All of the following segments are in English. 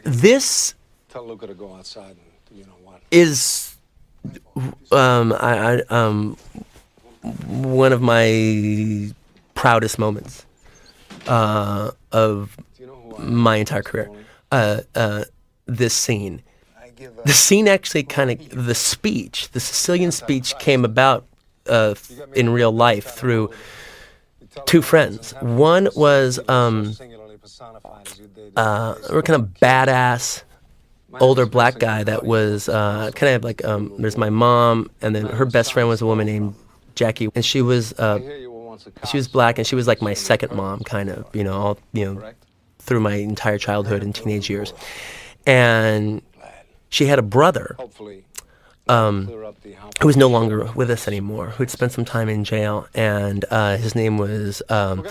this Tell Luca to go outside and you know what. is one of my proudest moments of Do you know who I am? my entire career. This scene. The scene actually the speech, the Sicilian speech came about in real life through two friends. One was a kind of badass older black guy that was kind of like there's my mom, and then her best friend was a woman named Jackie, and she was black, and she was like my second mom, kind of, through my entire childhood and teenage years. And she had a brother who was no longer with us anymore, who'd spent some time in jail, and his name was Don,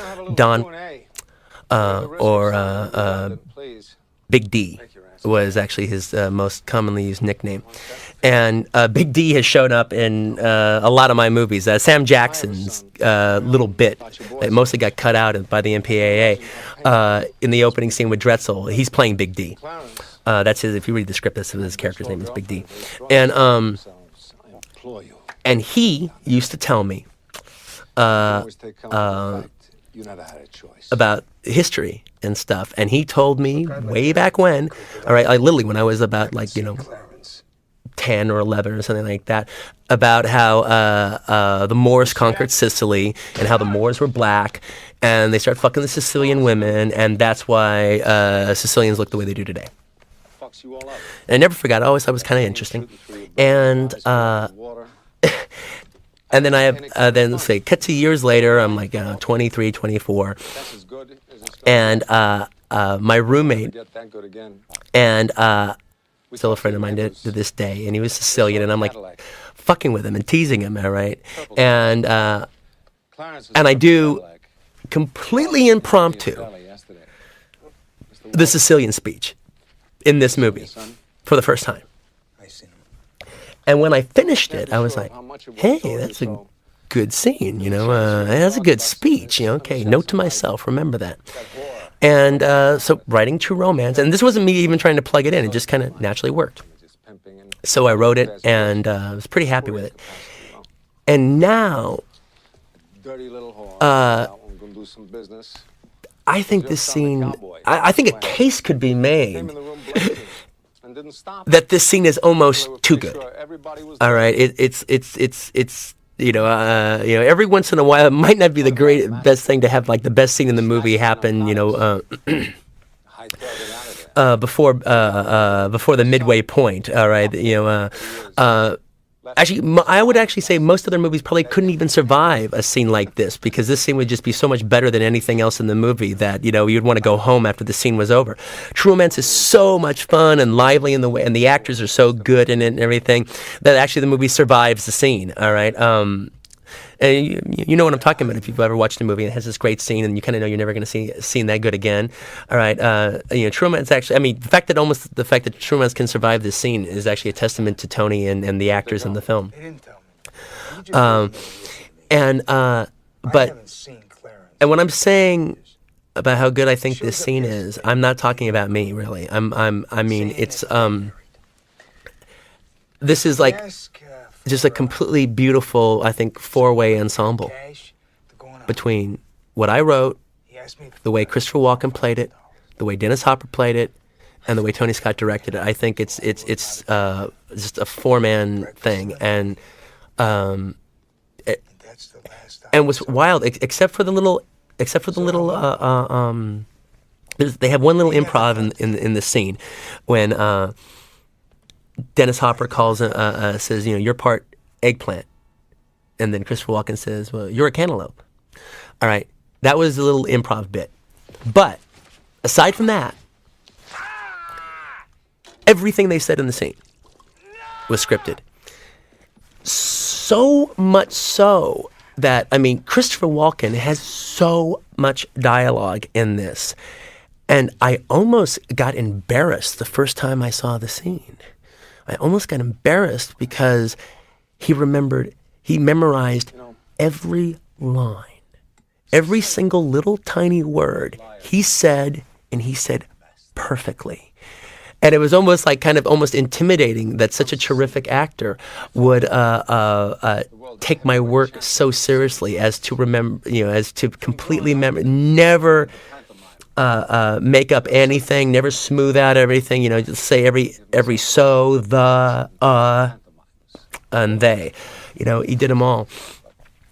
or Big D was actually his most commonly used nickname. And Big D has shown up in a lot of my movies. Sam Jackson's little bit that mostly got cut out by the MPAA in the opening scene with Drexel. He's playing Big D. That's his. If you read the script, that's his character's name is Big D. And he used to tell me about history and stuff. And he told me way back when, all right, literally when I was about 10 or 11 or something like that, about how the Moors conquered Sicily and how the Moors were black and they started fucking the Sicilian women, and that's why Sicilians look the way they do today. And I never forgot. I always thought it was kind of interesting. And and then I have, then say, cut to years later, I'm like 23, 24. And my roommate, and still a friend of mine to this day, and he was Sicilian, and I'm like fucking with him and teasing him, all right? And I do completely impromptu the Sicilian speech in this movie for the first time. And when I finished it, I was like, hey, that's a good scene, that's a good speech, okay, note to myself, remember that. And so writing True Romance, and this wasn't me even trying to plug it in, it just kind of naturally worked. So I wrote it, and I was pretty happy with it. And now, I think this scene, I think a case could be made that this scene is almost too good. All right, it's every once in a while it might not be the best thing to have like the best scene in the movie happen, before the midway point. All right, actually, I would actually say most other movies probably couldn't even survive a scene like this, because this scene would just be so much better than anything else in the movie that, you'd want to go home after the scene was over. True Romance is so much fun and lively in the way, and the actors are so good in it and everything, that actually the movie survives the scene, all right? And you know what I'm talking about if you've ever watched a movie and it has this great scene and you kind of know you're never going to see a scene that good again. All right, True Romance actually, the fact that True Romance can survive this scene is actually a testament to Tony and the actors in the film. But when I'm saying about how good I think this scene is, I'm not talking about me really. This is like just a completely beautiful, I think, four-way ensemble between what I wrote, the way Christopher Walken played it, the way Dennis Hopper played it, and the way Tony Scott directed it. I think it's just a four-man thing, and was wild, except for the little. They have one little improv in the scene when Dennis Hopper says, you're part eggplant. And then Christopher Walken says, well, you're a cantaloupe. All right. That was a little improv bit. But aside from that, everything they said in the scene was scripted. So much so that, Christopher Walken has so much dialogue in this. And I almost got embarrassed the first time I saw the scene. I almost got embarrassed because he memorized every line, every single little tiny word he said, and he said perfectly. And it was almost like kind of almost intimidating that such a terrific actor would take my work so seriously as to remember, as to completely remember, never make up anything, never smooth out everything, just say every so, the, and they. He did them all.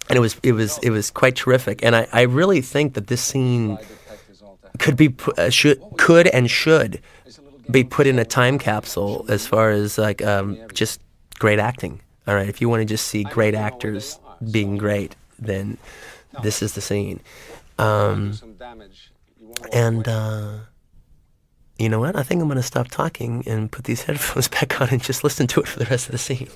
And it was quite terrific. And I really think that this scene could and should be put in a time capsule as far as like just great acting. All right, if you want to just see great actors being great, then this is the scene. And you know what? I think I'm going to stop talking and put these headphones back on and just listen to it for the rest of the scene.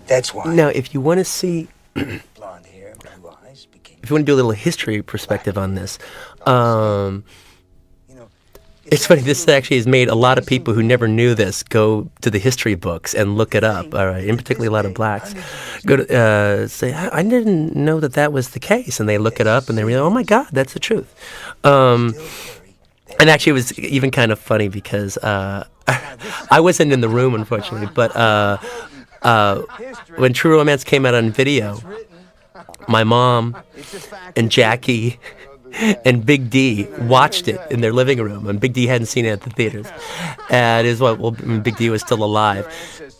That's why. Now, if you want to see, Blonde hair, blue eyes became. if you want to do a little history perspective on this, it's funny. This actually has made a lot of people who never knew this go to the history books and look it up. All right, and particularly a lot of blacks go to say, "I didn't know that was the case," and they look it up and they realize, "Oh my God, that's the truth." And actually, it was even kind of funny because I wasn't in the room, unfortunately, but when True Romance came out on video, my mom and Jackie and Big D watched it in their living room, and Big D hadn't seen it at the theaters. And Big D was still alive,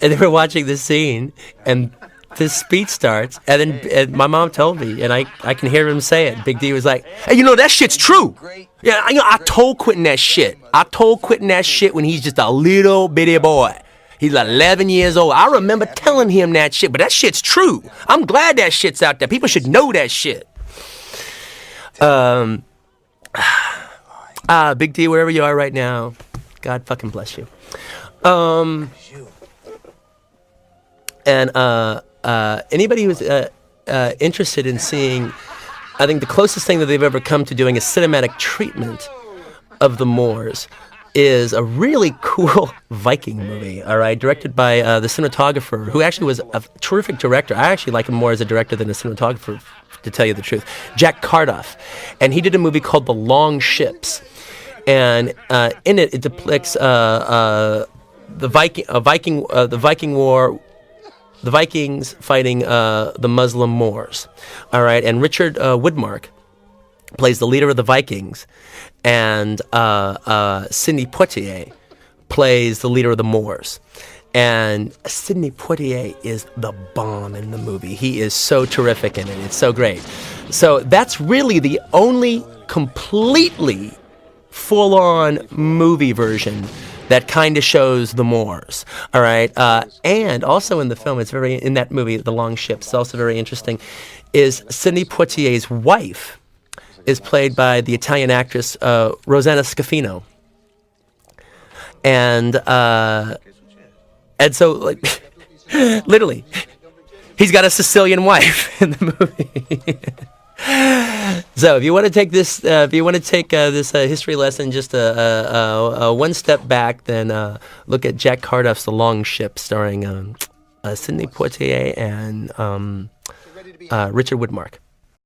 and they were watching this scene, and this speech starts, and then my mom told me, and I can hear him say it. Big D was like, "Hey, that shit's true. Yeah, I told Quentin that shit. I told Quentin that shit when he's just a little bitty boy. He's like 11 years old. I remember telling him that shit, but that shit's true. I'm glad that shit's out there. People should know that shit." Big D, wherever you are right now, God fucking bless you. And anybody who's interested in seeing, I think the closest thing that they've ever come to doing a cinematic treatment of the Moors is a really cool Viking movie, all right, directed by the cinematographer, who actually was a terrific director. I actually like him more as a director than a cinematographer, to tell you the truth, Jack Cardiff. And he did a movie called The Long Ships. And in it depicts the Viking War, the Vikings fighting the Muslim Moors, all right? And Richard Widmark plays the leader of the Vikings, and Sidney Poitier plays the leader of the Moors. And Sidney Poitier is the bomb in the movie. He is so terrific in it. It's so great. So that's really the only completely full-on movie version that kind of shows the Moors, all right? And also in the film, in that movie, The Long Ships, it's also very interesting, is Sidney Poitier's wife is played by the Italian actress Rosanna Scafino. And so, like, literally, he's got a Sicilian wife in the movie. So, if you want to take this, this history lesson just one step back, then look at Jack Cardiff's The Long Ship, starring Sidney Poitier and Richard Widmark.